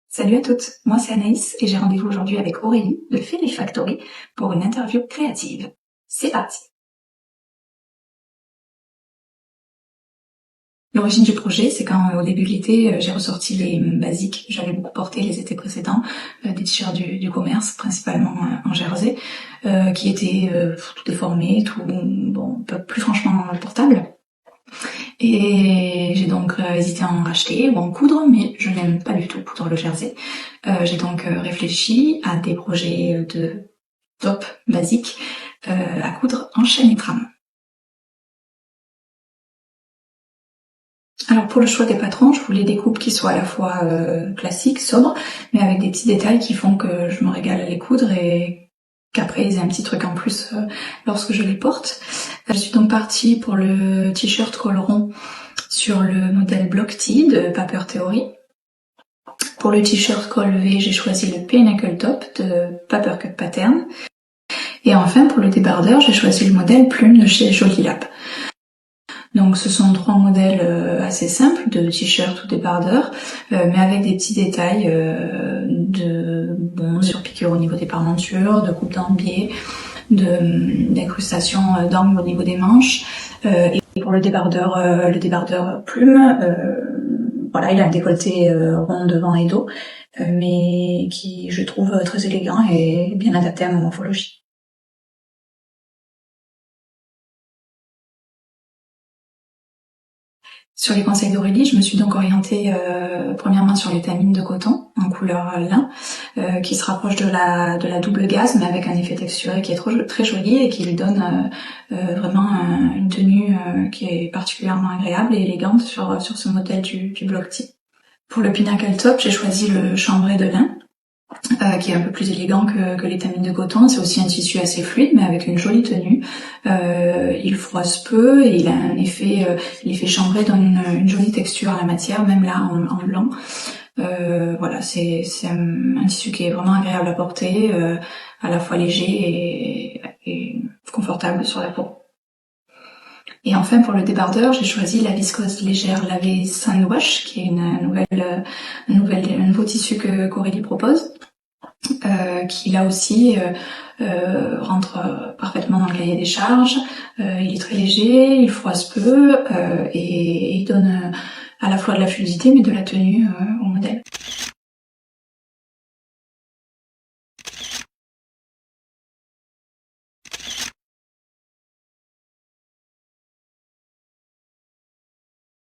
Salut à toutes, moi c'est Anaïs et j'ai rendez-vous aujourd'hui avec Aurélie de Fairy Factory pour une interview créative. C'est parti. L'origine du projet, c'est quand au début de l'été, j'ai ressorti les basiques que j'avais beaucoup portés les étés précédents, des t-shirts du commerce, principalement en jersey, qui étaient tout déformés, tout, bon, plus franchement portables. Et j'ai donc hésité à en racheter ou en coudre, mais je n'aime pas du tout coudre le jersey. J'ai donc réfléchi à des projets de top basiques à coudre en chaîne et trame. Alors pour le choix des patrons, je voulais des coupes qui soient à la fois classiques, sobres, mais avec des petits détails qui font que je me régale à les coudre et qu'après ils aient un petit truc en plus lorsque je les porte. Je suis donc partie pour le t-shirt col rond sur le modèle Block Tee de Paper Theory. Pour le t-shirt col V, j'ai choisi le Pinnacle Top de Paper Cut Pattern. Et enfin, pour le débardeur, j'ai choisi le modèle Plume de chez Joli Lab. Donc ce sont trois modèles assez simples de t-shirt ou débardeur, mais avec des petits détails de surpiqûres au niveau des parmentures, de coupe d'embiais, d'incrustation d'angles au niveau des manches. Et pour le débardeur Plume, voilà, il a un décolleté rond devant et dos, mais qui je trouve très élégant et bien adapté à ma morphologie. Sur les conseils d'Aurélie, je me suis donc orientée premièrement sur les tamines de coton en couleur lin, qui se rapproche de la double gaze, mais avec un effet texturé qui est très joli et qui lui donne vraiment une tenue qui est particulièrement agréable et élégante sur ce modèle du Block Tee. Pour le Pinnacle Top, j'ai choisi le chambré de lin, qui est un peu plus élégant que les tamines de coton. C'est aussi un tissu assez fluide, mais avec une jolie tenue. Il froisse peu et il a un effet, l'effet chambré donne une jolie texture à la matière, même là en blanc. Voilà, c'est un tissu qui est vraiment agréable à porter, à la fois léger et confortable sur la peau. Et enfin, pour le débardeur, j'ai choisi la viscose légère lavée Sunwash, qui est un nouveau tissu qu'Aurélie propose. Qui là aussi rentre parfaitement dans le cahier des charges. Il est très léger, il froisse peu et il donne à la fois de la fluidité mais de la tenue au modèle.